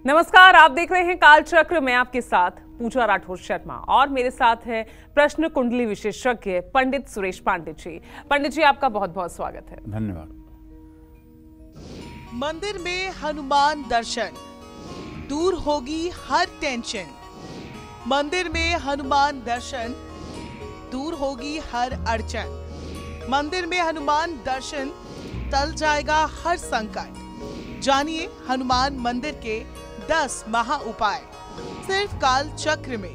नमस्कार, आप देख रहे हैं काल चक्र में आपके साथ पूजा राठौर शर्मा और मेरे साथ है प्रश्न कुंडली विशेषज्ञ पंडित सुरेश पांडे जी। पंडित जी, आपका बहुत बहुत स्वागत है। धन्यवाद। मंदिर में हनुमान दर्शन, दूर होगी हर टेंशन। मंदिर में हनुमान दर्शन, दूर होगी हर अड़चन। मंदिर में हनुमान दर्शन, टल जाएगा हर संकट। जानिए हनुमान मंदिर के 10 महा उपाय सिर्फ काल चक्र में।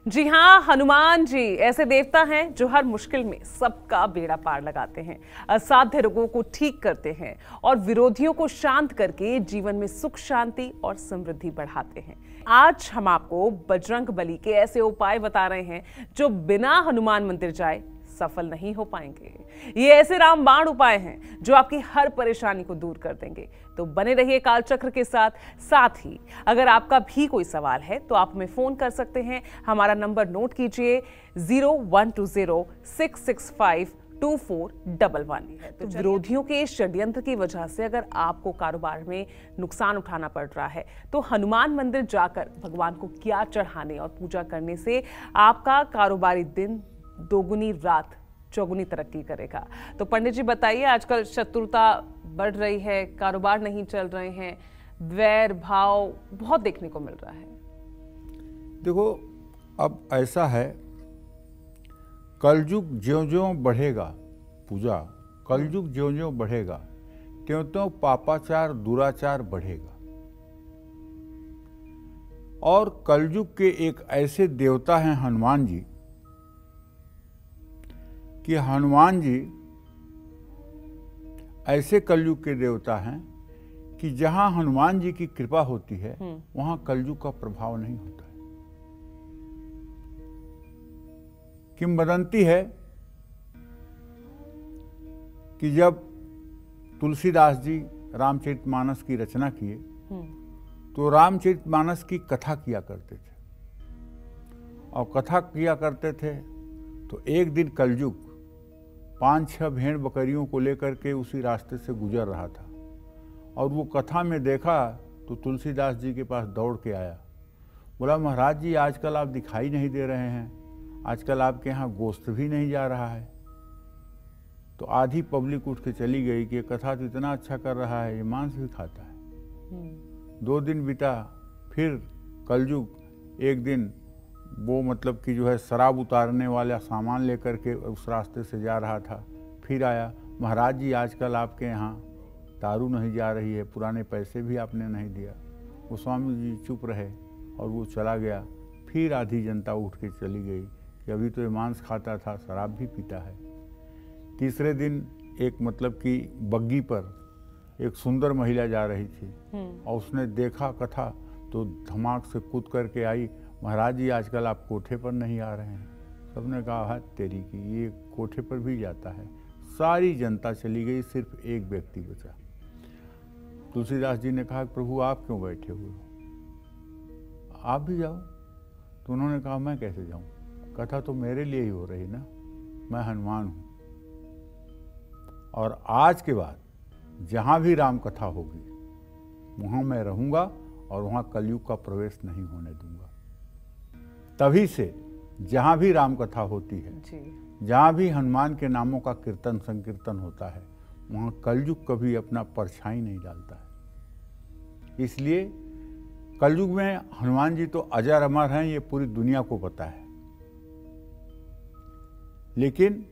जी हाँ, हनुमान जी ऐसे देवता हैं जो हर मुश्किल में सबका बेड़ा पार लगाते हैं, असाध्य रोगों को ठीक करते हैं और विरोधियों को शांत करके जीवन में सुख शांति और समृद्धि बढ़ाते हैं। आज हम आपको बजरंग बली के ऐसे उपाय बता रहे हैं जो बिना हनुमान मंदिर जाए सफल नहीं हो पाएंगे। ये ऐसे रामबाण उपाय हैं जो आपकी हर परेशानी को दूर कर देंगे। तो बने रहिए कालचक्र के साथ ही अगर आपका भी कोई सवाल है तो आप हमें फोन कर सकते हैं। हमारा नंबर नोट कीजिए 0120-665-2411। तो विरोधियों के षड्यंत्र की वजह से अगर आपको कारोबार में नुकसान उठाना पड़ रहा है तो हनुमान मंदिर जाकर भगवान को क्या चढ़ाने और पूजा करने से आपका कारोबारी दिन दोगुनी रात चौगुनी तरक्की करेगा। तो पंडित जी बताइए, आजकल शत्रुता बढ़ रही है, कारोबार नहीं चल रहे हैं, वैर भाव बहुत देखने को मिल रहा है। देखो, अब ऐसा है, कलयुग ज्यों-ज्यों बढ़ेगा, पूजा कलयुग ज्यों-ज्यों बढ़ेगा त्यों-त्यों पापाचार दुराचार बढ़ेगा। और कलयुग के एक ऐसे देवता हैं हनुमान जी कि हनुमान जी ऐसे कलयुग के देवता हैं कि जहां हनुमान जी की कृपा होती है वहां कलयुग का प्रभाव नहीं होता है। किंवदंती है कि जब तुलसीदास जी रामचरितमानस की रचना किए तो रामचरितमानस की कथा किया करते थे, और कथा किया करते थे तो एक दिन कलयुग 5-6 भेड़ बकरियों को लेकर के उसी रास्ते से गुजर रहा था, और वो कथा में देखा तो तुलसीदास जी के पास दौड़ के आया, बोला महाराज जी आजकल आप दिखाई नहीं दे रहे हैं, आजकल आपके यहाँ गोश्त भी नहीं जा रहा है। तो आधी पब्लिक उठ के चली गई कि कथा तो इतना अच्छा कर रहा है, ये मांस भी खाता है। 2 दिन बीता, फिर कलयुग एक दिन वो मतलब कि जो है शराब उतारने वाला सामान लेकर के उस रास्ते से जा रहा था, फिर आया, महाराज जी आजकल आपके यहाँ दारू नहीं जा रही है, पुराने पैसे भी आपने नहीं दिया। गोस्वामी जी चुप रहे और वो चला गया। फिर आधी जनता उठ के चली गई कि अभी तो ये मांस खाता था, शराब भी पीता है। तीसरे दिन एक मतलब कि बग्गी पर एक सुंदर महिला जा रही थी और उसने देखा कथा तो धमाक से कूद करके आई, महाराज जी आजकल आप कोठे पर नहीं आ रहे हैं। सबने कहा हाथ तेरी की, ये कोठे पर भी जाता है। सारी जनता चली गई, सिर्फ एक व्यक्ति बचा। तुलसीदास जी ने कहा प्रभु आप क्यों बैठे हुए हो, आप भी जाओ। तो उन्होंने कहा मैं कैसे जाऊं, कथा तो मेरे लिए ही हो रही ना, मैं हनुमान हूं, और आज के बाद जहां भी राम कथा होगी वहां मैं रहूंगा और वहां कलयुग का प्रवेश नहीं होने दूंगा। तभी से जहां भी राम कथा होती है, जहां भी हनुमान के नामों का कीर्तन संकीर्तन होता है, वहां कलयुग कभी अपना परछाई नहीं डालता है। इसलिए कलयुग में हनुमान जी तो अजर अमर हैं, ये पूरी दुनिया को पता है। लेकिन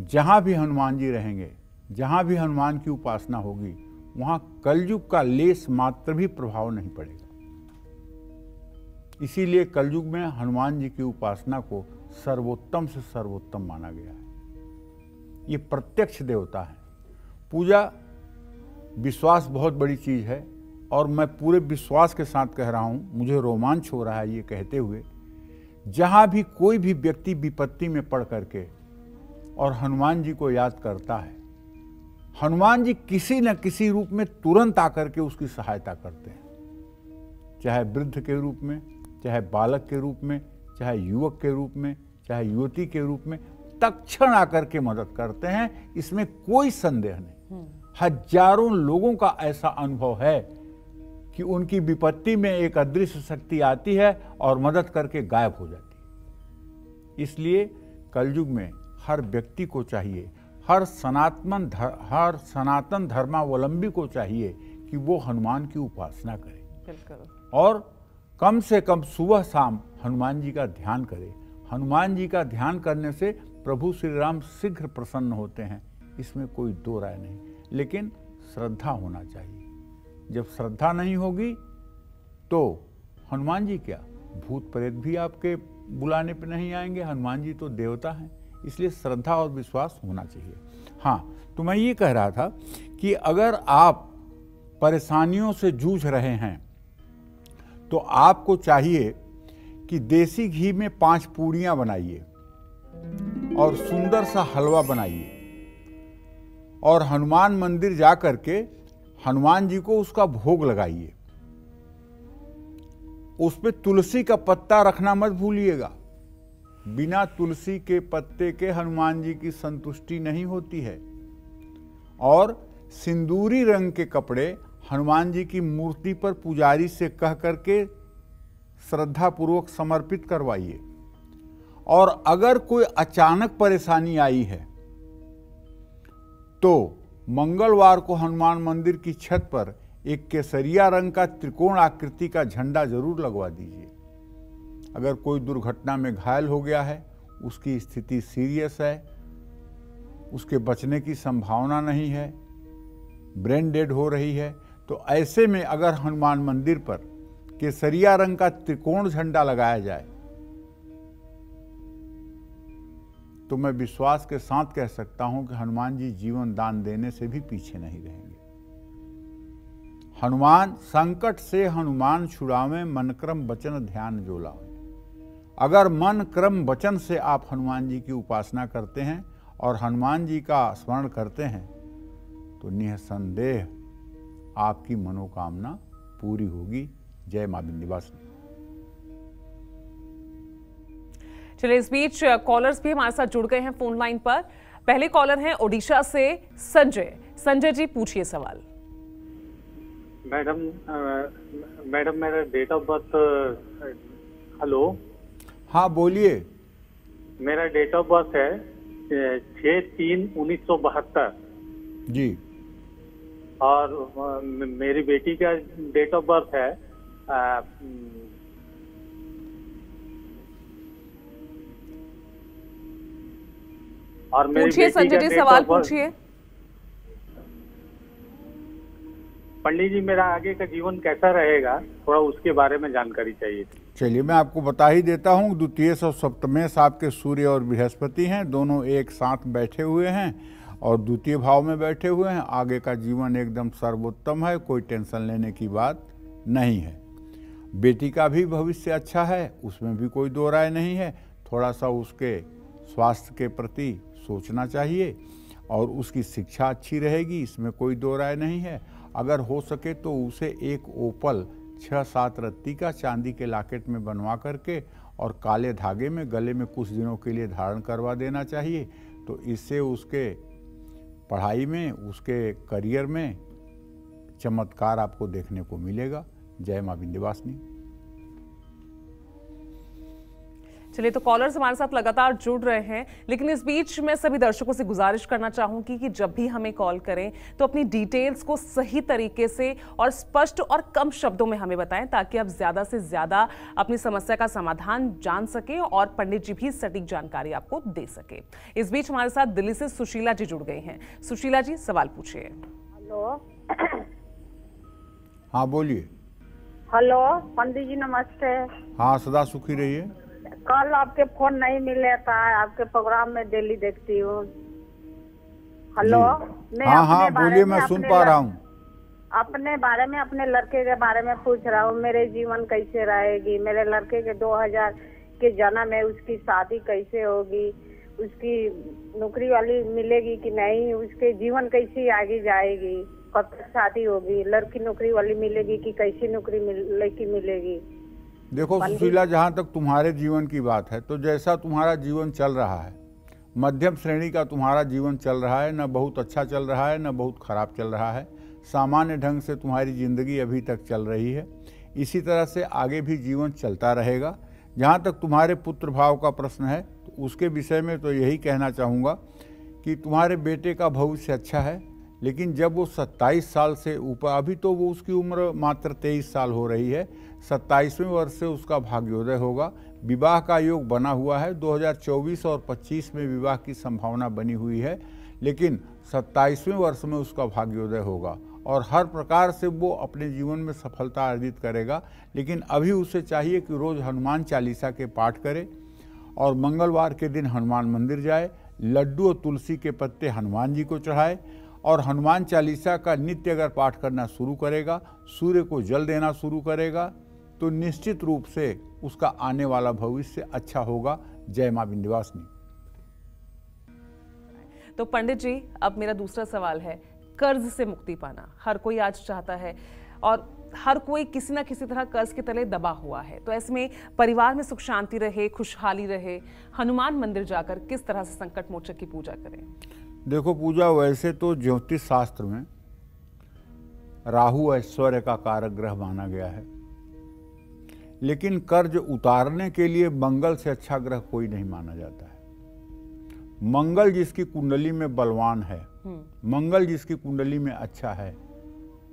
जहां भी हनुमान जी रहेंगे, जहां भी हनुमान की उपासना होगी, वहां कलयुग का लेस मात्र भी प्रभाव नहीं पड़ेगा। इसीलिए कलयुग में हनुमान जी की उपासना को सर्वोत्तम से सर्वोत्तम माना गया है। ये प्रत्यक्ष देवता है। पूजा विश्वास बहुत बड़ी चीज है, और मैं पूरे विश्वास के साथ कह रहा हूं, मुझे रोमांच हो रहा है ये कहते हुए, जहां भी कोई भी व्यक्ति विपत्ति में पड़ करके और हनुमान जी को याद करता है, हनुमान जी किसी न किसी रूप में तुरंत आकर के उसकी सहायता करते हैं। चाहे वृद्ध के रूप में, चाहे बालक के रूप में, चाहे युवक के रूप में, चाहे युवती के रूप में, तत्क्षण आकर के मदद करते हैं, इसमें कोई संदेह नहीं। हजारों लोगों का ऐसा अनुभव है कि उनकी विपत्ति में एक अदृश्य शक्ति आती है और मदद करके गायब हो जाती है। इसलिए कलयुग में हर व्यक्ति को चाहिए, हर सनातन धर्मावलंबी को चाहिए कि वो हनुमान की उपासना करे और कम से कम सुबह शाम हनुमान जी का ध्यान करे। हनुमान जी का ध्यान करने से प्रभु श्री राम शीघ्र प्रसन्न होते हैं, इसमें कोई दो राय नहीं। लेकिन श्रद्धा होना चाहिए। जब श्रद्धा नहीं होगी तो हनुमान जी क्या, भूत प्रेत भी आपके बुलाने पे नहीं आएंगे। हनुमान जी तो देवता हैं, इसलिए श्रद्धा और विश्वास होना चाहिए। हाँ, तो मैं ये कह रहा था कि अगर आप परेशानियों से जूझ रहे हैं तो आपको चाहिए कि देसी घी में 5 पूड़ियां बनाइए और सुंदर सा हलवा बनाइए और हनुमान मंदिर जा करके हनुमान जी को उसका भोग लगाइए। उस पे तुलसी का पत्ता रखना मत भूलिएगा। बिना तुलसी के पत्ते के हनुमान जी की संतुष्टि नहीं होती है। और सिंदूरी रंग के कपड़े हनुमान जी की मूर्ति पर पुजारी से कह करके श्रद्धा पूर्वक समर्पित करवाइए। और अगर कोई अचानक परेशानी आई है तो मंगलवार को हनुमान मंदिर की छत पर एक केसरिया रंग का त्रिकोण आकृति का झंडा जरूर लगवा दीजिए। अगर कोई दुर्घटना में घायल हो गया है, उसकी स्थिति सीरियस है, उसके बचने की संभावना नहीं है, ब्रेन डेड हो रही है, तो ऐसे में अगर हनुमान मंदिर पर केसरिया रंग का त्रिकोण झंडा लगाया जाए तो मैं विश्वास के साथ कह सकता हूं कि हनुमान जी जीवन दान देने से भी पीछे नहीं रहेंगे। हनुमान संकट से हनुमान छुड़ावे, मन क्रम वचन ध्यान जो लावे। अगर मन क्रम वचन से आप हनुमान जी की उपासना करते हैं और हनुमान जी का स्मरण करते हैं तो निसंदेह आपकी मनोकामना पूरी होगी। जय मां विंध्यवासिनी। चलिए, इस बीच कॉलर्स भी हमारे साथ जुड़ गए हैं फोन लाइन पर। पहले कॉलर हैं ओडिशा से संजय। संजय जी, पूछिए सवाल। मैडम मेरा डेट ऑफ बर्थ। हेलो। हाँ, बोलिए। मेरा डेट ऑफ बर्थ है 6/3/1972 जी। और मेरी बेटी का डेट ऑफ बर्थ है और मेरी पूछिए संजय जी, सवाल पूछिए। पंडित जी, मेरा आगे का जीवन कैसा रहेगा, थोड़ा उसके बारे में जानकारी चाहिए थी। चलिए, मैं आपको बता ही देता हूँ। द्वितीय सप्तमेश आपके सूर्य और बृहस्पति हैं, दोनों एक साथ बैठे हुए हैं और द्वितीय भाव में बैठे हुए हैं। आगे का जीवन एकदम सर्वोत्तम है, कोई टेंशन लेने की बात नहीं है। बेटी का भी भविष्य अच्छा है, उसमें भी कोई दो राय नहीं है। थोड़ा सा उसके स्वास्थ्य के प्रति सोचना चाहिए और उसकी शिक्षा अच्छी रहेगी, इसमें कोई दो राय नहीं है। अगर हो सके तो उसे एक ओपल 6-7 रत्ती का चांदी के लॉकेट में बनवा करके और काले धागे में गले में कुछ दिनों के लिए धारण करवा देना चाहिए। तो इससे उसके पढ़ाई में, उसके करियर में चमत्कार आपको देखने को मिलेगा। जय मां विंध्यवासिनी। चलिए, तो कॉलर्स हमारे साथ लगातार जुड़ रहे हैं, लेकिन इस बीच मैं सभी दर्शकों से गुजारिश करना चाहूंगी कि जब भी हमें कॉल करें तो अपनी डिटेल्स को सही तरीके से और स्पष्ट और कम शब्दों में हमें बताएं, ताकि आप ज्यादा से ज्यादा अपनी समस्या का समाधान जान सकें और पंडित जी भी सटीक जानकारी आपको दे सके। इस बीच हमारे साथ दिल्ली से सुशीला जी जुड़ गई हैं। सुशीला जी, सवाल पूछिए। हेलो। हाँ, बोलिए। हेलो पंडित जी, नमस्ते। हाँ, सदा सुखी रहिए। कल आपके फोन नहीं मिले था, आपके प्रोग्राम में डेली देखती हूँ। हेलो। हाँ, बोलिए, मैं सुन पा रहा हूँ। अपने बारे में, अपने लड़के के बारे में पूछ रहा हूँ। मेरे जीवन कैसे रहेगी, मेरे लड़के के 2000 के जन्म है, उसकी शादी कैसे होगी, उसकी नौकरी वाली मिलेगी कि नहीं, उसके जीवन कैसी आगे जाएगी, कब तक शादी होगी, लड़की नौकरी वाली मिलेगी कि कैसी नौकरी लड़की मिलेगी। देखो सुशीला, जहाँ तक तुम्हारे जीवन की बात है तो जैसा तुम्हारा जीवन चल रहा है मध्यम श्रेणी का तुम्हारा जीवन चल रहा है, न बहुत अच्छा चल रहा है न बहुत खराब चल रहा है। सामान्य ढंग से तुम्हारी जिंदगी अभी तक चल रही है। इसी तरह से आगे भी जीवन चलता रहेगा। जहाँ तक तुम्हारे पुत्र भाव का प्रश्न है तो उसके विषय में तो यही कहना चाहूँगा कि तुम्हारे बेटे का भविष्य अच्छा है, लेकिन जब वो 27 साल से ऊपर, अभी तो वो उसकी उम्र मात्र 23 साल हो रही है, 27वें वर्ष से उसका भाग्योदय होगा। विवाह का योग बना हुआ है, 2024 और 25 में विवाह की संभावना बनी हुई है, लेकिन 27वें वर्ष में उसका भाग्योदय होगा और हर प्रकार से वो अपने जीवन में सफलता अर्जित करेगा। लेकिन अभी उसे चाहिए कि रोज़ हनुमान चालीसा के पाठ करे और मंगलवार के दिन हनुमान मंदिर जाए, लड्डू और तुलसी के पत्ते हनुमान जी को चढ़ाए और हनुमान चालीसा का नित्य अगर पाठ करना शुरू करेगा, सूर्य को जल देना शुरू करेगा, तो निश्चित रूप से उसका आने वाला भविष्य अच्छा होगा। जय मां विंध्यवासिनी। तो पंडित जी, अब मेरा दूसरा सवाल है, कर्ज से मुक्ति पाना हर कोई आज चाहता है और हर कोई किसी ना किसी तरह कर्ज के तले दबा हुआ है। तो ऐसे में परिवार में सुख शांति रहे, खुशहाली रहे, हनुमान मंदिर जाकर किस तरह से संकट मोचक की पूजा करें? देखो पूजा, वैसे तो ज्योतिष शास्त्र में राहु ऐश्वर्य का कारक ग्रह माना गया है, लेकिन कर्ज उतारने के लिए मंगल से अच्छा ग्रह कोई नहीं माना जाता है। मंगल जिसकी कुंडली में बलवान है, मंगल जिसकी कुंडली में अच्छा है,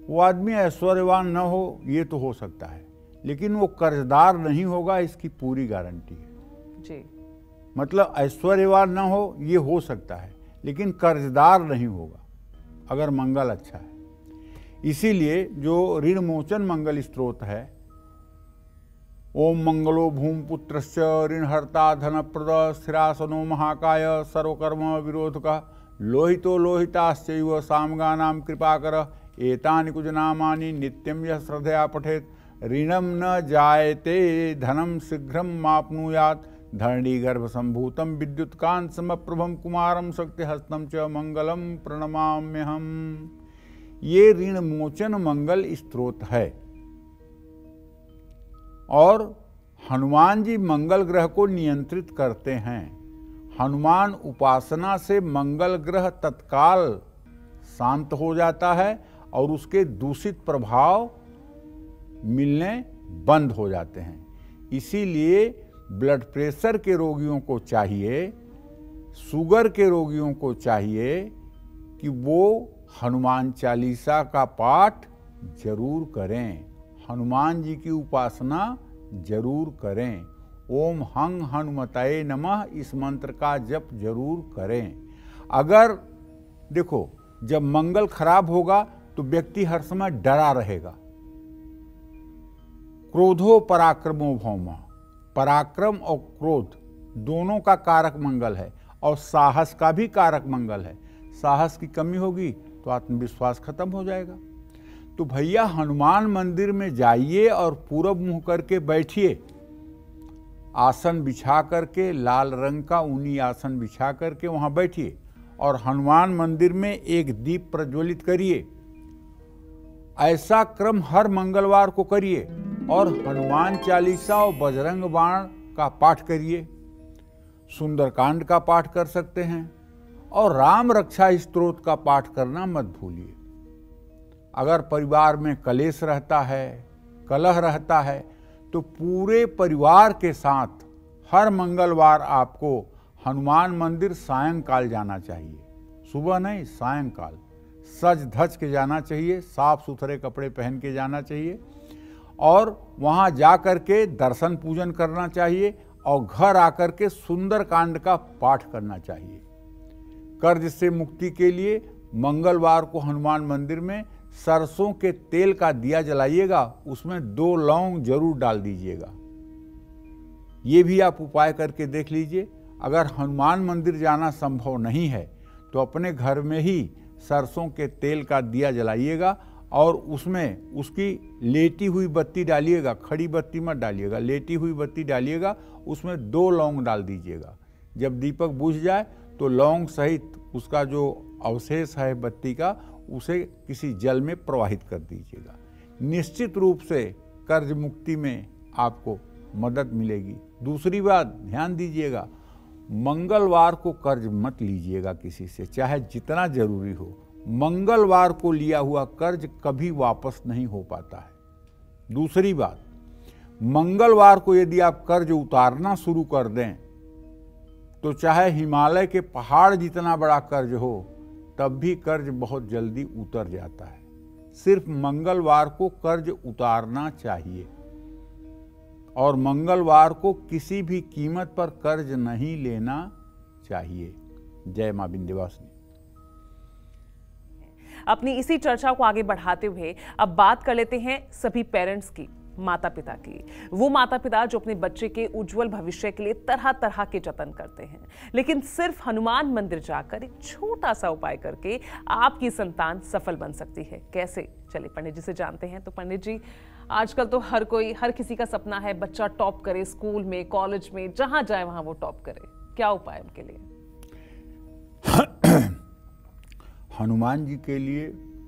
वो आदमी ऐश्वर्यवान न हो ये तो हो सकता है, लेकिन वो कर्जदार नहीं होगा, इसकी पूरी गारंटी है जी। मतलब ऐश्वर्यवान न हो ये हो सकता है, लेकिन कर्जदार नहीं होगा अगर मंगल अच्छा है। इसीलिए जो ऋण मोचन मंगल स्तोत्र है, ओम मंगलो भूमपुत्रस्य ऋणहर्ता धनप्रद स्थिरासनो महाकाय सर्वकर्म विरोधका लोहितो लोहिताश्चैव सामगानां कृपाकर एतानि कुजनामानि नित्यं यः श्रद्धया पठेत् ऋणं न जायते धनं शीघ्रं माप्नुयात् धरणीगर्भ संभूतं विद्युत्कांत समप्रभं कुमारं शक्तिहस्तं च मंगलम प्रणमाम्यहम्। ये ऋण मोचन मंगल स्तोत्र है और हनुमान जी मंगल ग्रह को नियंत्रित करते हैं। हनुमान उपासना से मंगल ग्रह तत्काल शांत हो जाता है और उसके दूषित प्रभाव मिलने बंद हो जाते हैं। इसीलिए ब्लड प्रेशर के रोगियों को चाहिए, शुगर के रोगियों को चाहिए कि वो हनुमान चालीसा का पाठ जरूर करें, हनुमान जी की उपासना जरूर करें। ओम हंग हनुमताये नमः इस मंत्र का जप जरूर करें। अगर देखो, जब मंगल खराब होगा तो व्यक्ति हर समय डरा रहेगा। क्रोधो पराक्रमो भौमा, पराक्रम और क्रोध दोनों का कारक मंगल है और साहस का भी कारक मंगल है। साहस की कमी होगी तो आत्मविश्वास खत्म हो जाएगा। तो भैया हनुमान मंदिर में जाइए और पूरब मुंह करके बैठिए, आसन बिछा करके, लाल रंग का ऊनी आसन बिछा करके वहां बैठिए और हनुमान मंदिर में एक दीप प्रज्वलित करिए। ऐसा क्रम हर मंगलवार को करिए और हनुमान चालीसा और बजरंग बाण का पाठ करिए, सुंदरकांड का पाठ कर सकते हैं और राम रक्षा स्तोत्र का पाठ करना मत भूलिए। अगर परिवार में कलेश रहता है, कलह रहता है, तो पूरे परिवार के साथ हर मंगलवार आपको हनुमान मंदिर सायंकाल जाना चाहिए, सुबह नहीं सायंकाल। सज धज के जाना चाहिए, साफ सुथरे कपड़े पहन के जाना चाहिए और वहाँ जा कर के दर्शन पूजन करना चाहिए और घर आकर के सुंदरकांड का पाठ करना चाहिए। कर्ज से मुक्ति के लिए मंगलवार को हनुमान मंदिर में सरसों के तेल का दिया जलाइएगा, उसमें 2 लौंग जरूर डाल दीजिएगा। ये भी आप उपाय करके देख लीजिए। अगर हनुमान मंदिर जाना संभव नहीं है तो अपने घर में ही सरसों के तेल का दिया जलाइएगा और उसमें उसकी लेटी हुई बत्ती डालिएगा, खड़ी बत्ती मत डालिएगा, लेटी हुई बत्ती डालिएगा, उसमें 2 लौंग डाल दीजिएगा। जब दीपक बुझ जाए तो लौंग सहित उसका जो अवशेष है बत्ती का, उसे किसी जल में प्रवाहित कर दीजिएगा। निश्चित रूप से कर्ज मुक्ति में आपको मदद मिलेगी। दूसरी बात ध्यान दीजिएगा, मंगलवार को कर्ज मत लीजिएगा किसी से, चाहे जितना जरूरी हो। मंगलवार को लिया हुआ कर्ज कभी वापस नहीं हो पाता है। दूसरी बात, मंगलवार को यदि आप कर्ज उतारना शुरू कर दें तो चाहे हिमालय के पहाड़ जितना बड़ा कर्ज हो, तब भी कर्ज बहुत जल्दी उतर जाता है। सिर्फ मंगलवार को कर्ज उतारना चाहिए और मंगलवार को किसी भी कीमत पर कर्ज नहीं लेना चाहिए। जय मां विंध्यवासिनी। अपनी इसी चर्चा को आगे बढ़ाते हुए अब बात कर लेते हैं सभी पेरेंट्स की, माता पिता की। वो माता पिता जो अपने बच्चे के उज्जवल भविष्य के लिए तरह तरह के जतन करते हैं, लेकिन सिर्फ हनुमान मंदिर जाकर एक छोटा सा उपाय करके आपकी संतान सफल बन सकती है। कैसे, चलिए पंडित जी से जानते हैं। तो पंडित जी, आजकल तो हर किसी का सपना है बच्चा टॉप करे, स्कूल में, कॉलेज में, जहां जाए वहां वो टॉप करे। क्या उपाय उनके लिए? हनुमान जी के लिए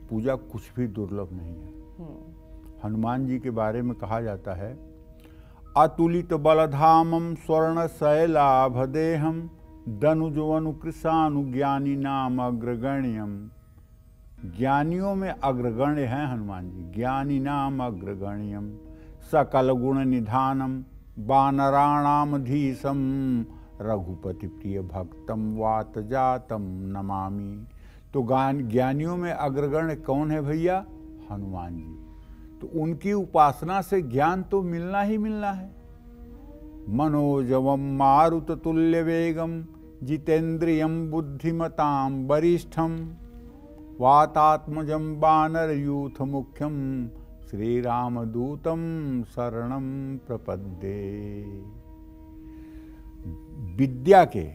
पूजा कुछ भी दुर्लभ नहीं है। हनुमान जी के बारे में कहा जाता है, अतुलित बलधामम स्वर्ण शैलाभदेहम दनुजवनु कृषानुज्ञानी नाम अग्रगण्यम। ज्ञानियों में अग्रगण्य हैं हनुमान जी। ज्ञानी नाम अग्रगण्यम सकल गुण निधानम वानराणाम धीसम रघुपति प्रिय भक्तम वात जातम नमामि। तो ज्ञानियों में अग्रगण्य कौन है भैया? हनुमान जी। तो उनकी उपासना से ज्ञान तो मिलना ही मिलना है। मनोजवम मारुत तुल्य वेगम जितेन्द्रियम बुद्धिमताम वरिष्ठम वातात्मजम वानर यूथ मुख्यम श्री राम दूतम शरणम प्रपद्ये। विद्या के,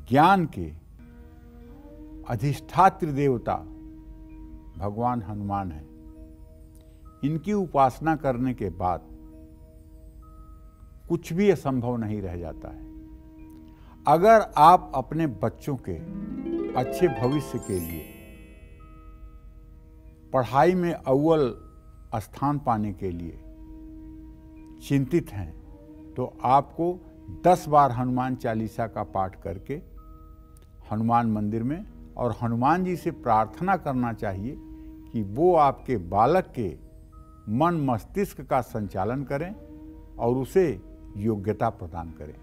ज्ञान के अधिष्ठात्री देवता भगवान हनुमान है। इनकी उपासना करने के बाद कुछ भी असंभव नहीं रह जाता है। अगर आप अपने बच्चों के अच्छे भविष्य के लिए, पढ़ाई में अव्वल स्थान पाने के लिए चिंतित हैं, तो आपको 10 बार हनुमान चालीसा का पाठ करके हनुमान मंदिर में और हनुमान जी से प्रार्थना करना चाहिए कि वो आपके बालक के मन मस्तिष्क का संचालन करें और उसे योग्यता प्रदान करें।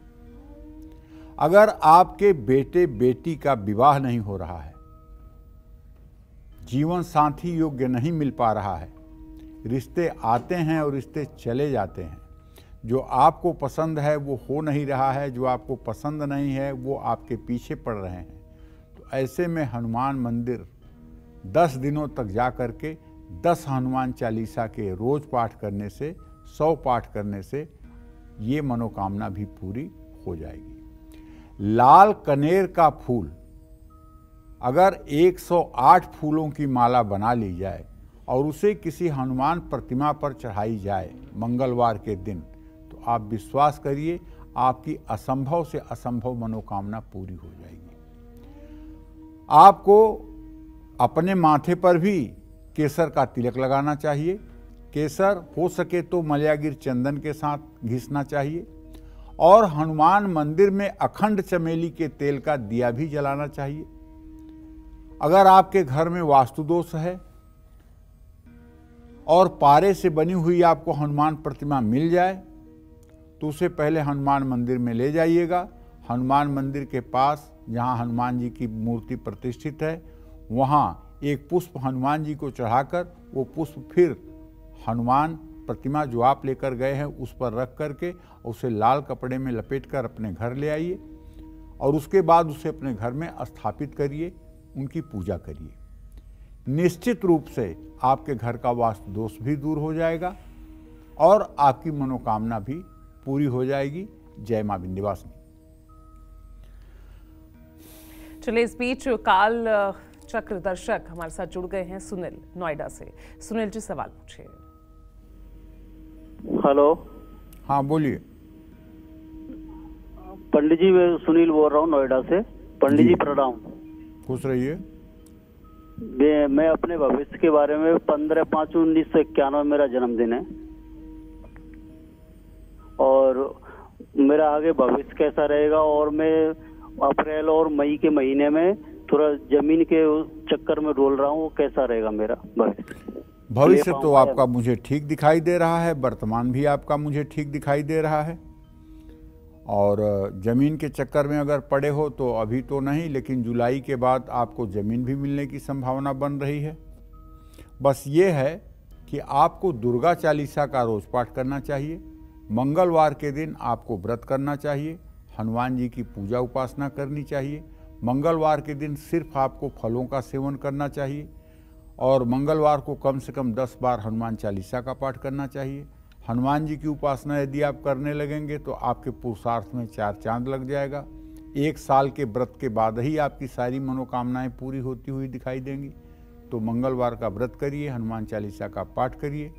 अगर आपके बेटे बेटी का विवाह नहीं हो रहा है, जीवन साथी योग्य नहीं मिल पा रहा है, रिश्ते आते हैं और रिश्ते चले जाते हैं, जो आपको पसंद है वो हो नहीं रहा है, जो आपको पसंद नहीं है वो आपके पीछे पड़ रहे हैं, तो ऐसे में हनुमान मंदिर 10 दिनों तक जा कर के 10 हनुमान चालीसा के रोज पाठ करने से, 100 पाठ करने से ये मनोकामना भी पूरी हो जाएगी। लाल कनेर का फूल अगर 108 फूलों की माला बना ली जाए और उसे किसी हनुमान प्रतिमा पर चढ़ाई जाए मंगलवार के दिन, तो आप विश्वास करिए आपकी असंभव से असंभव मनोकामना पूरी हो जाएगी। आपको अपने माथे पर भी केसर का तिलक लगाना चाहिए। केसर हो सके तो मलयागिर चंदन के साथ घिसना चाहिए और हनुमान मंदिर में अखंड चमेली के तेल का दिया भी जलाना चाहिए। अगर आपके घर में वास्तु दोष है और पारे से बनी हुई आपको हनुमान प्रतिमा मिल जाए, तो उसे पहले हनुमान मंदिर में ले जाइएगा। हनुमान मंदिर के पास जहां हनुमान जी की मूर्ति प्रतिष्ठित है, वहां एक पुष्प हनुमान जी को चढ़ाकर वो पुष्प फिर हनुमान प्रतिमा जो आप लेकर गए हैं उस पर रख करके उसे लाल कपड़े में लपेटकर अपने घर ले आइए और उसके बाद उसे अपने घर में स्थापित करिए, उनकी पूजा करिए। निश्चित रूप से आपके घर का वास्तु दोष भी दूर हो जाएगा और आपकी मनोकामना भी पूरी हो जाएगी। जय मां विंध्यवासिनी। चलिए, इस बीच काल चक्र दर्शक हमारे साथ जुड़ गए हैं सुनील नोएडा से। सुनील जी, सवाल पूछिए। हेलो। हाँ, बोलिए। पंडित जी, मैं सुनील बोल रहा हूँ नोएडा से। पंडित जी प्रणाम। खुश रहिए। मैं अपने भविष्य के बारे में 15/5/1991 मेरा जन्मदिन है और मेरा आगे भविष्य कैसा रहेगा, और मैं अप्रैल और मई के महीने में थोड़ा जमीन के चक्कर में डोल रहा हूँ, वो कैसा रहेगा मेरा भविष्य तो आपका मुझे ठीक दिखाई दे रहा है, वर्तमान भी आपका मुझे ठीक दिखाई दे रहा है। और ज़मीन के चक्कर में अगर पड़े हो तो अभी तो नहीं, लेकिन जुलाई के बाद आपको ज़मीन भी मिलने की संभावना बन रही है। बस ये है कि आपको दुर्गा चालीसा का रोज पाठ करना चाहिए। मंगलवार के दिन आपको व्रत करना चाहिए, हनुमान जी की पूजा उपासना करनी चाहिए। मंगलवार के दिन सिर्फ आपको फलों का सेवन करना चाहिए और मंगलवार को कम से कम 10 बार हनुमान चालीसा का पाठ करना चाहिए। हनुमान जी की उपासना यदि आप करने लगेंगे तो आपके पुरुषार्थ में 4 चांद लग जाएगा। 1 साल के व्रत के बाद ही आपकी सारी मनोकामनाएं पूरी होती हुई दिखाई देंगी। तो मंगलवार का व्रत करिए, हनुमान चालीसा का पाठ करिए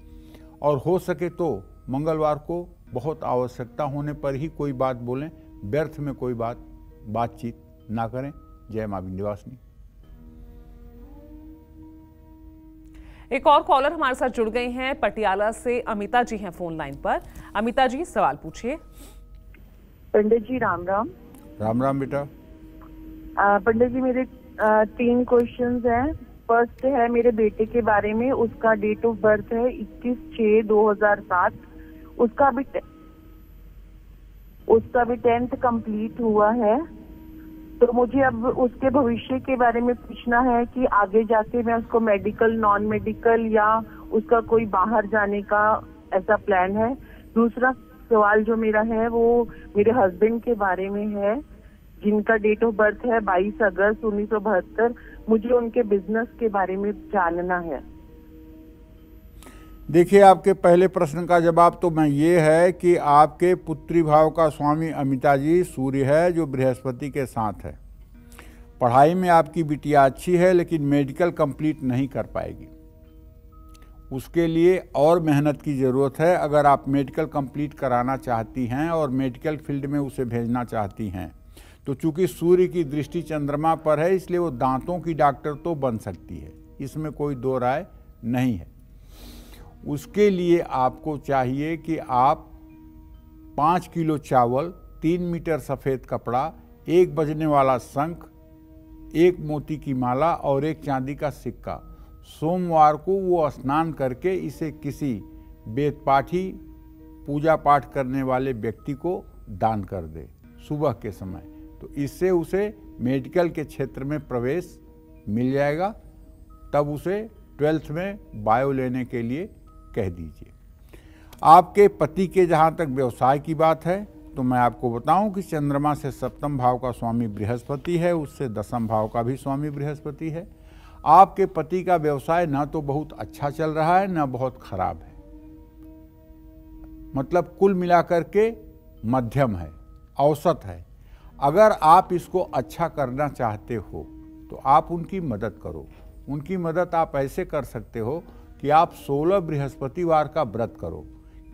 और हो सके तो मंगलवार को बहुत आवश्यकता होने पर ही कोई बात बोलें, व्यर्थ में कोई बातचीत ना करें। जय मां विंध्यवासिनी। एक और कॉलर हमारे साथ जुड़ गए हैं, पटियाला से अमिता जी हैं फोन लाइन पर। अमिता जी सवाल पूछिए। पंडित जी राम राम। राम राम बेटा। पंडित जी मेरे 3 क्वेश्चंस हैं। फर्स्ट है मेरे बेटे के बारे में, उसका डेट ऑफ बर्थ है 21/6/2007। उसका भी 10th कंप्लीट हुआ है। तो मुझे अब उसके भविष्य के बारे में पूछना है कि आगे जाके मैं उसको मेडिकल, नॉन मेडिकल या उसका कोई बाहर जाने का ऐसा प्लान है। दूसरा सवाल जो मेरा है वो मेरे हस्बैंड के बारे में है, जिनका डेट ऑफ बर्थ है 22 अगस्त 1972। मुझे उनके बिजनेस के बारे में जानना है। देखिए, आपके पहले प्रश्न का जवाब तो मैं ये है कि आपके पुत्री भाव का स्वामी अमिता जी सूर्य है, जो बृहस्पति के साथ है। पढ़ाई में आपकी बिटिया अच्छी है, लेकिन मेडिकल कंप्लीट नहीं कर पाएगी। उसके लिए और मेहनत की ज़रूरत है। अगर आप मेडिकल कंप्लीट कराना चाहती हैं और मेडिकल फील्ड में उसे भेजना चाहती हैं, तो चूंकि सूर्य की दृष्टि चंद्रमा पर है, इसलिए वो दांतों की डॉक्टर तो बन सकती है, इसमें कोई दो राय नहीं है। उसके लिए आपको चाहिए कि आप 5 किलो चावल, 3 मीटर सफ़ेद कपड़ा, 1 बजने वाला शंख, 1 मोती की माला और 1 चांदी का सिक्का सोमवार को वो स्नान करके इसे किसी वेद पाठी, पूजा पाठ करने वाले व्यक्ति को दान कर दे सुबह के समय। तो इससे उसे मेडिकल के क्षेत्र में प्रवेश मिल जाएगा। तब उसे 12th में बायो लेने के लिए कह दीजिए। आपके पति के जहाँ तक व्यवसाय की बात है, तो मैं आपको बताऊं कि चंद्रमा से 7th भाव का स्वामी बृहस्पति है, उससे 10th भाव का भी स्वामी बृहस्पति है। आपके पति का व्यवसाय ना तो बहुत अच्छा चल रहा है, ना बहुत खराब है, मतलब कुल मिलाकर के मध्यम है, औसत है। अगर आप इसको अच्छा करना चाहते हो तो आप उनकी मदद करो। उनकी मदद आप ऐसे कर सकते हो कि आप 16 बृहस्पतिवार का व्रत करो,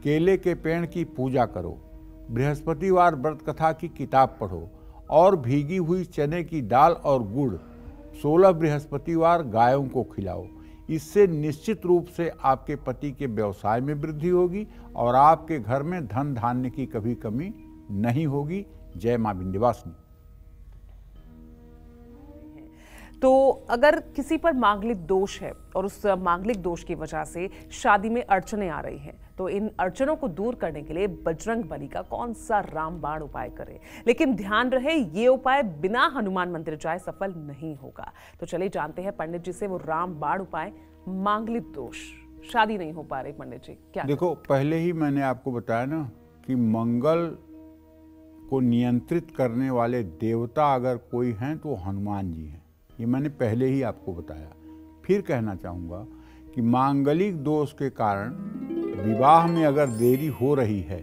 केले के पेड़ की पूजा करो, बृहस्पतिवार व्रत कथा की किताब पढ़ो और भीगी हुई चने की दाल और गुड़ 16 बृहस्पतिवार गायों को खिलाओ। इससे निश्चित रूप से आपके पति के व्यवसाय में वृद्धि होगी और आपके घर में धन धान्य की कभी कमी नहीं होगी। जय मां विंध्यवासिनी। तो अगर किसी पर मांगलिक दोष है और उस मांगलिक दोष की वजह से शादी में अड़चनें आ रही हैं, तो इन अड़चनों को दूर करने के लिए बजरंग बली का कौन सा रामबाण उपाय करें। लेकिन ध्यान रहे, ये उपाय बिना हनुमान मंदिर जाए सफल नहीं होगा। तो चलिए जानते हैं पंडित जी से वो रामबाण उपाय। मांगलिक दोष, शादी नहीं हो पा रही, पंडित जी क्या? देखो, पहले ही मैंने आपको बताया ना कि मंगल को नियंत्रित करने वाले देवता अगर कोई हैं तो हनुमान जी हैं। ये मैंने पहले ही आपको बताया। फिर कहना चाहूँगा कि मांगलिक दोष के कारण विवाह में अगर देरी हो रही है,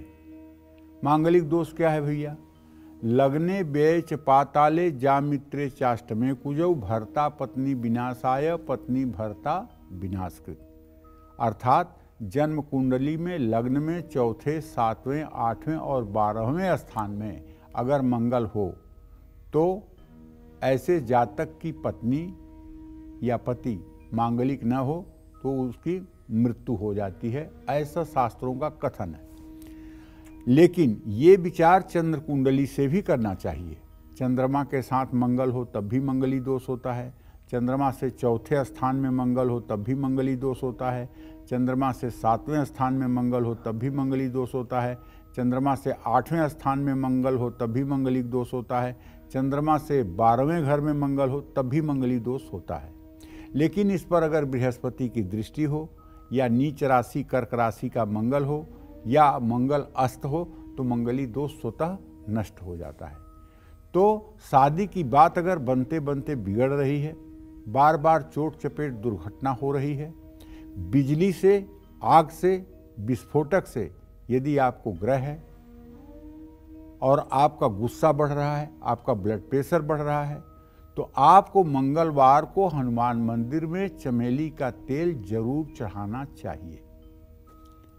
मांगलिक दोष क्या है भैया? लग्ने बेच पाताले जामित्रे चाष्टमे कुजौ भर्ता पत्नी विनाशाय पत्नी भर्ता विनाशकृत। अर्थात जन्म कुंडली में लग्न में 4th, 7वें, 8वें और 12वें स्थान में अगर मंगल हो तो ऐसे जातक की पत्नी या पति मांगलिक न हो तो उसकी मृत्यु हो जाती है, ऐसा शास्त्रों का कथन है। लेकिन ये विचार चंद्र कुंडली से भी करना चाहिए। चंद्रमा के साथ मंगल हो तब भी मंगली दोष होता है, चंद्रमा से चौथे स्थान में मंगल हो तब भी मंगली दोष होता है, चंद्रमा से 7वें स्थान में मंगल हो तब भी मंगली दोष होता है, चंद्रमा से 8वें स्थान में मंगल हो तब भी मंगली दोष होता है, चंद्रमा से 12वें घर में मंगल हो तब भी मंगली दोष होता है। लेकिन इस पर अगर बृहस्पति की दृष्टि हो या नीच राशि कर्क राशि का मंगल हो या मंगल अस्त हो तो मंगली दोष स्वतः नष्ट हो जाता है। तो शादी की बात अगर बनते बनते बिगड़ रही है, बार बार चोट चपेट दुर्घटना हो रही है, बिजली से, आग से, विस्फोटक से यदि आपको ग्रह है और आपका गुस्सा बढ़ रहा है, आपका ब्लड प्रेशर बढ़ रहा है, तो आपको मंगलवार को हनुमान मंदिर में चमेली का तेल जरूर चढ़ाना चाहिए।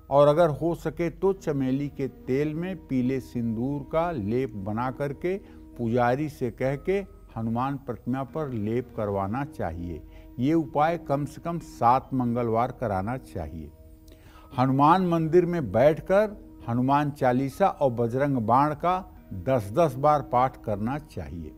और अगर हो सके तो चमेली के तेल में पीले सिंदूर का लेप बना करके पुजारी से कह के हनुमान प्रतिमा पर लेप करवाना चाहिए। ये उपाय कम से कम 7 मंगलवार कराना चाहिए। हनुमान मंदिर में बैठकर हनुमान चालीसा और बजरंग बाण का 10-10 बार पाठ करना चाहिए।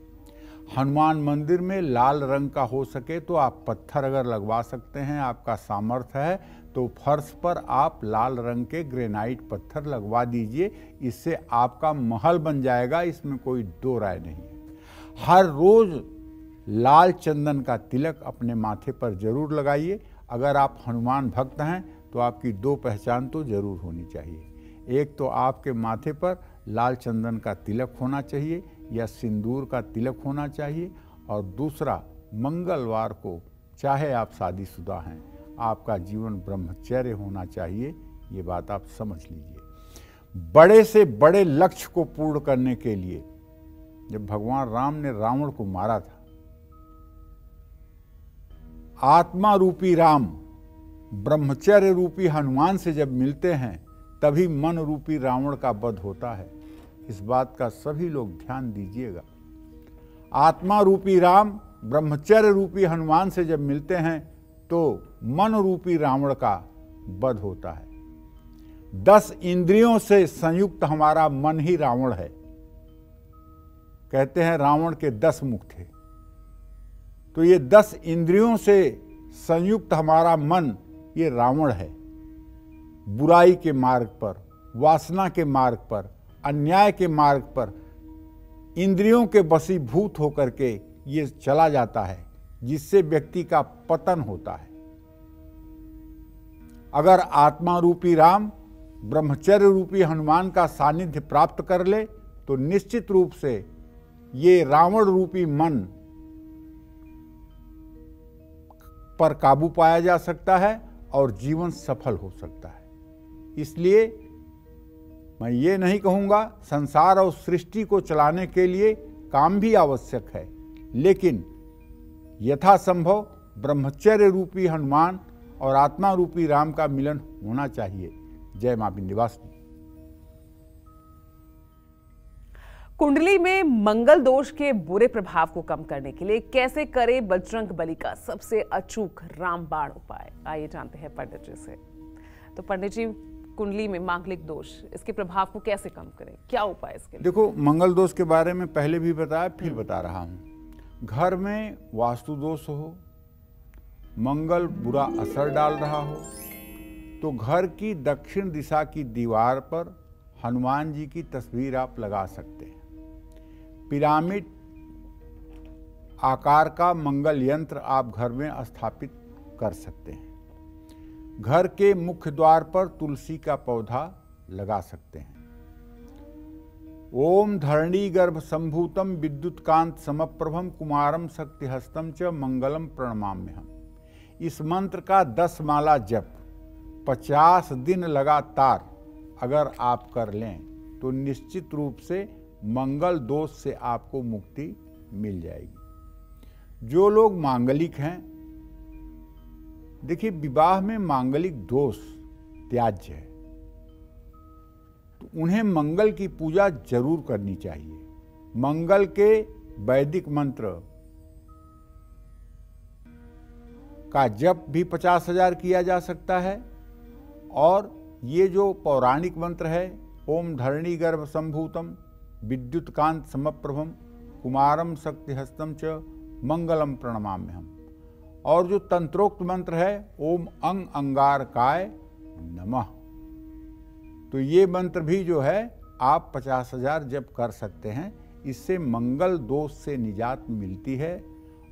हनुमान मंदिर में लाल रंग का हो सके तो आप पत्थर अगर लगवा सकते हैं, आपका सामर्थ्य है तो फर्श पर आप लाल रंग के ग्रेनाइट पत्थर लगवा दीजिए। इससे आपका महल बन जाएगा, इसमें कोई दो राय नहीं है। हर रोज लाल चंदन का तिलक अपने माथे पर जरूर लगाइए। अगर आप हनुमान भक्त हैं तो आपकी 2 पहचान तो जरूर होनी चाहिए। एक तो आपके माथे पर लाल चंदन का तिलक होना चाहिए या सिंदूर का तिलक होना चाहिए, और दूसरा मंगलवार को चाहे आप शादीशुदा हैं, आपका जीवन ब्रह्मचर्य होना चाहिए। ये बात आप समझ लीजिए। बड़े से बड़े लक्ष्य को पूर्ण करने के लिए जब भगवान राम ने रावण को मारा था, आत्मा रूपी राम ब्रह्मचर्य रूपी हनुमान से जब मिलते हैं तभी मन रूपी रावण का वध होता है। इस बात का सभी लोग ध्यान दीजिएगा। आत्मा रूपी राम ब्रह्मचर्य रूपी हनुमान से जब मिलते हैं तो मन रूपी रावण का वध होता है। 10 इंद्रियों से संयुक्त हमारा मन ही रावण है। कहते हैं रावण के 10 मुख थे, तो ये 10 इंद्रियों से संयुक्त हमारा मन ये रावण है। बुराई के मार्ग पर, वासना के मार्ग पर, अन्याय के मार्ग पर इंद्रियों के वशीभूत होकर के ये चला जाता है, जिससे व्यक्ति का पतन होता है। अगर आत्मा रूपी राम ब्रह्मचर्य रूपी हनुमान का सानिध्य प्राप्त कर ले तो निश्चित रूप से ये रावण रूपी मन पर काबू पाया जा सकता है और जीवन सफल हो सकता है। इसलिए मैं ये नहीं कहूँगा, संसार और सृष्टि को चलाने के लिए काम भी आवश्यक है, लेकिन यथासंभव ब्रह्मचर्य रूपी हनुमान और आत्मा रूपी राम का मिलन होना चाहिए। जय मां विंध्यवासिनी। कुंडली में मंगल दोष के बुरे प्रभाव को कम करने के लिए कैसे करें बजरंग बली का सबसे अचूक रामबाण उपाय? आइए जानते हैं पंडित जी से। तो पंडित जी, कुंडली में मांगलिक दोष, इसके प्रभाव को कैसे कम करें, क्या उपाय इसके लिए? देखो, मंगल दोष के बारे में पहले भी बताया, फिर बता रहा हूं। घर में वास्तु दोष हो, मंगल बुरा असर डाल रहा हो, तो घर की दक्षिण दिशा की दीवार पर हनुमान जी की तस्वीर आप लगा सकते हैं। पिरामिड आकार का मंगल यंत्र आप घर में स्थापित कर सकते हैं। घर के मुख्य द्वार पर तुलसी का पौधा लगा सकते हैं। ओम धरणी गर्भ संभूतम विद्युत कांत समप्रभम कुमारम शक्तिहस्तम च मंगलम प्रणमाम्यहम्। इस मंत्र का 10 माला जप 50 दिन लगातार अगर आप कर लें तो निश्चित रूप से मंगल दोष से आपको मुक्ति मिल जाएगी। जो लोग मांगलिक हैं, देखिए विवाह में मांगलिक दोष त्याज्य है, तो उन्हें मंगल की पूजा जरूर करनी चाहिए। मंगल के वैदिक मंत्र का जप भी 50,000 किया जा सकता है, और ये जो पौराणिक मंत्र है ओम धरणी गर्भ संभूतम विद्युत कांत समप्रभम कुमारम शक्तिहस्तम च मंगलम प्रणमाम्यहम। और जो तंत्रोक्त मंत्र है ओम अंग अंगारकाय नमः, तो ये मंत्र भी जो है आप 50,000 जप कर सकते हैं। इससे मंगल दोष से निजात मिलती है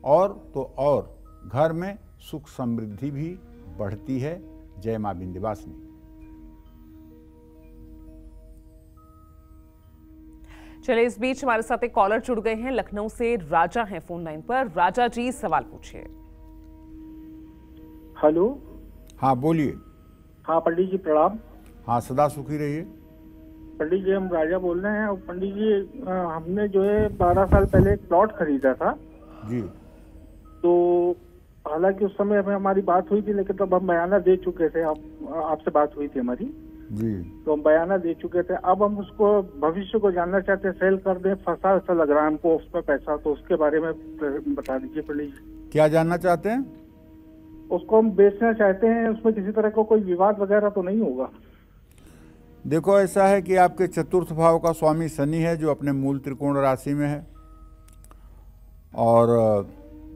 और तो और घर में सुख समृद्धि भी बढ़ती है। जय मां विंध्यवासिनी। चलिए, इस बीच हमारे साथ एक कॉलर जुड़ गए हैं, लखनऊ से राजा हैं फोन लाइन पर। राजा जी, सवाल पूछिए। हेलो। हाँ बोलिए। हाँ पंडित जी प्रणाम। हाँ सदा सुखी रहिए। पंडित जी हम राजा बोल रहे हैं। और पंडित जी हमने जो है 12 साल पहले एक प्लॉट खरीदा था जी। तो हालांकि उस समय हमें हमारी बात हुई थी, लेकिन तब हम बयाना दे चुके थे। आपसे बात हुई थी हमारी जी, तो हम बयाना दे चुके थे। अब हम उसको भविष्य को जानना चाहते हैं, सेल कर दें, फंसा ऐसा लग रहा है हमको उस पर पैसा, तो उसके बारे में बता दीजिए प्लीज। क्या जानना चाहते हैं? उसको हम बेचना चाहते हैं, उसमें किसी तरह का कोई विवाद वगैरह तो नहीं होगा? देखो, ऐसा है कि आपके चतुर्थ भाव का स्वामी शनि है जो अपने मूल त्रिकोण राशि में है, और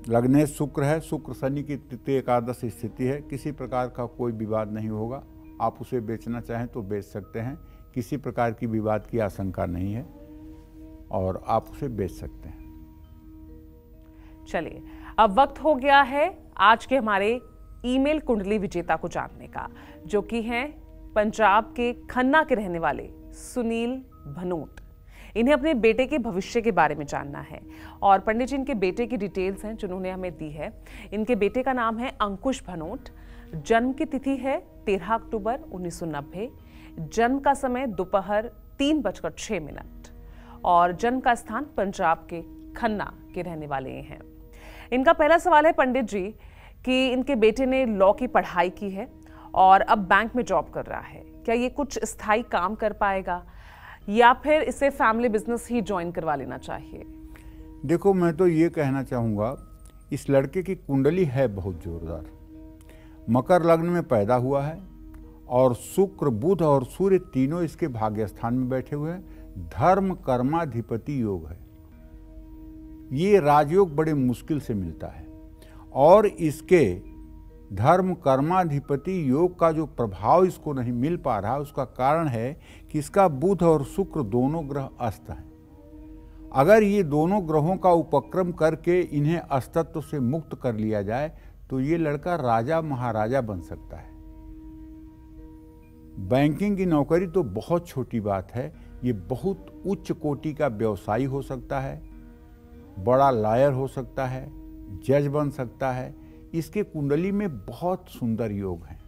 लग्नेश शुक्र है। शुक्र शनि की तृतीय एकादश स्थिति है। किसी प्रकार का कोई विवाद नहीं होगा। आप उसे बेचना चाहें तो बेच सकते हैं, किसी प्रकार की विवाद की आशंका नहीं है और आप उसे बेच सकते हैं। चलिए, अब वक्त हो गया है आज के हमारे ईमेल कुंडली विजेता को जानने का, जो कि हैं पंजाब के खन्ना के रहने वाले सुनील भनोट। इन्हें अपने बेटे के भविष्य के बारे में जानना है और पंडित जी इनके बेटे की डिटेल्स हैं जिन्होंने हमें दी है। इनके बेटे का नाम है अंकुश भनोट। जन्म की तिथि है 13 अक्टूबर 1990। जन्म का समय दोपहर 3:06 और जन्म का स्थान पंजाब के खन्ना के रहने वाले हैं। इनका पहला सवाल है पंडित जी कि इनके बेटे ने लॉ की पढ़ाई की है और अब बैंक में जॉब कर रहा है। क्या ये कुछ स्थायी काम कर पाएगा या फिर इसे फैमिली बिजनेस ही ज्वाइन करवा लेना चाहिए? देखो, मैं तो ये कहना चाहूँगा, इस लड़के की कुंडली है बहुत जोरदार। मकर लग्न में पैदा हुआ है और शुक्र, बुध और सूर्य तीनों इसके भाग्य स्थान में बैठे हुए हैं। धर्म कर्माधिपति योग है। ये राजयोग बड़े मुश्किल से मिलता है और इसके धर्म कर्माधिपति योग का जो प्रभाव इसको नहीं मिल पा रहा, उसका कारण है कि इसका बुध और शुक्र दोनों ग्रह अस्त हैं। अगर ये दोनों ग्रहों का उपक्रम करके इन्हें अस्तत्व से मुक्त कर लिया जाए तो ये लड़का राजा महाराजा बन सकता है। बैंकिंग की नौकरी तो बहुत छोटी बात है, ये बहुत उच्च कोटि का व्यवसायी हो सकता है, बड़ा लॉयर हो सकता है, जज बन सकता है। इसके कुंडली में बहुत सुंदर योग हैं।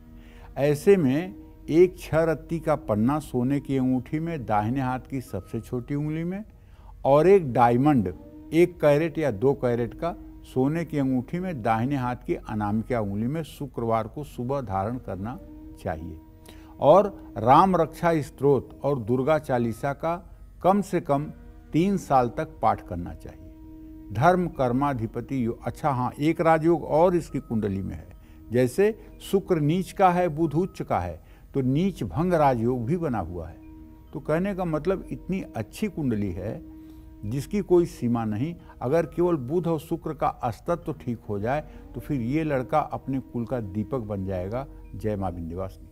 ऐसे में एक 6 रत्ती का पन्ना सोने की अंगूठी में दाहिने हाथ की सबसे छोटी उंगली में और एक डायमंड 1 कैरेट या 2 कैरेट का सोने की अंगूठी में दाहिने हाथ की अनामिका उंगली में शुक्रवार को सुबह धारण करना चाहिए। और राम रक्षा स्तोत्र और दुर्गा चालीसा का कम से कम 3 साल तक पाठ करना चाहिए। धर्म कर्माधिपति योग। अच्छा हाँ, एक राजयोग और इसकी कुंडली में है। जैसे शुक्र नीच का है, बुध उच्च का है, तो नीच भंग राजयोग भी बना हुआ है। तो कहने का मतलब इतनी अच्छी कुंडली है जिसकी कोई सीमा नहीं। अगर केवल बुध और शुक्र का अस्तित्व तो ठीक हो जाए तो फिर ये लड़का अपने कुल का दीपक बन जाएगा। जय मां विंध्यवासिनी।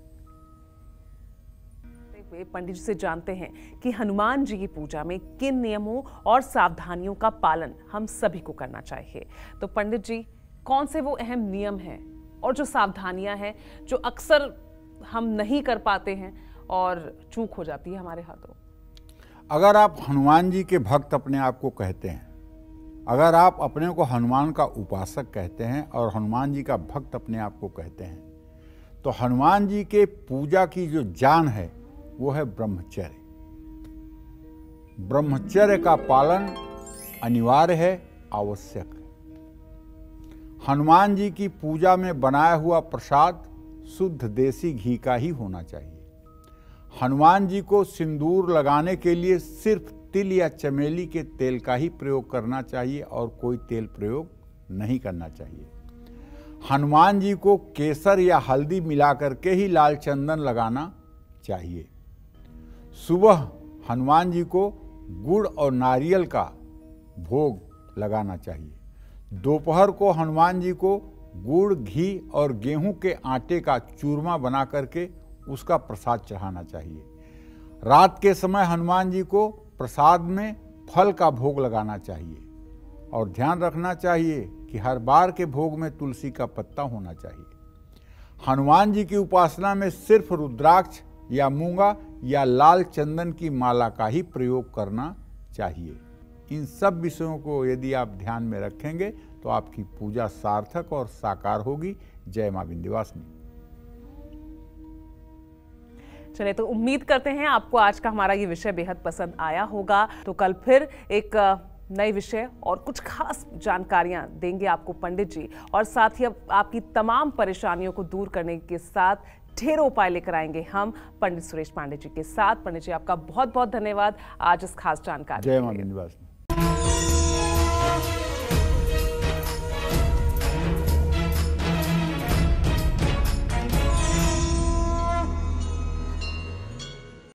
पंडित जी से जानते हैं कि हनुमान जी की पूजा में किन नियमों और सावधानियों का पालन हम सभी को करना चाहिए। तो पंडित जी, कौन से वो अहम नियम हैं और जो सावधानियां हैं जो अक्सर हम नहीं कर पाते हैं और चूक हो जाती है हमारे हाथों? अगर आप हनुमान जी के भक्त अपने आप को कहते हैं, अगर आप अपने को हनुमान का उपासक कहते हैं और हनुमान जी का भक्त अपने आप को कहते हैं, तो हनुमान जी के पूजा की जो जान है वो है ब्रह्मचर्य। ब्रह्मचर्य का पालन अनिवार्य है, आवश्यक है। हनुमान जी की पूजा में बनाया हुआ प्रसाद शुद्ध देसी घी का ही होना चाहिए। हनुमान जी को सिंदूर लगाने के लिए सिर्फ तिल या चमेली के तेल का ही प्रयोग करना चाहिए और कोई तेल प्रयोग नहीं करना चाहिए। हनुमान जी को केसर या हल्दी मिला करके ही लाल चंदन लगाना चाहिए। सुबह हनुमान जी को गुड़ और नारियल का भोग लगाना चाहिए। दोपहर को हनुमान जी को गुड़, घी और गेहूं के आटे का चूरमा बना करके उसका प्रसाद चढ़ाना चाहिए। रात के समय हनुमान जी को प्रसाद में फल का भोग लगाना चाहिए और ध्यान रखना चाहिए कि हर बार के भोग में तुलसी का पत्ता होना चाहिए। हनुमान जी की उपासना में सिर्फ रुद्राक्ष या मूंगा या लाल चंदन की माला का ही प्रयोग करना चाहिए। इन सब विषयों को यदि आप ध्यान में रखेंगे तो आपकी पूजा सार्थक और साकार होगी। जय मां विंध्यवासिनी। चलिए, तो उम्मीद करते हैं आपको आज का हमारा ये विषय बेहद पसंद आया होगा। तो कल फिर एक नए विषय और कुछ खास जानकारियां देंगे आपको पंडित जी, और साथ ही अब आपकी तमाम परेशानियों को दूर करने के साथ ढेरों उपाय लेकर आएंगे हम पंडित सुरेश पांडे जी के साथ। पंडित जी, आपका बहुत बहुत धन्यवाद आज इस खास जानकारी। जय मां विंध्यवासिनी।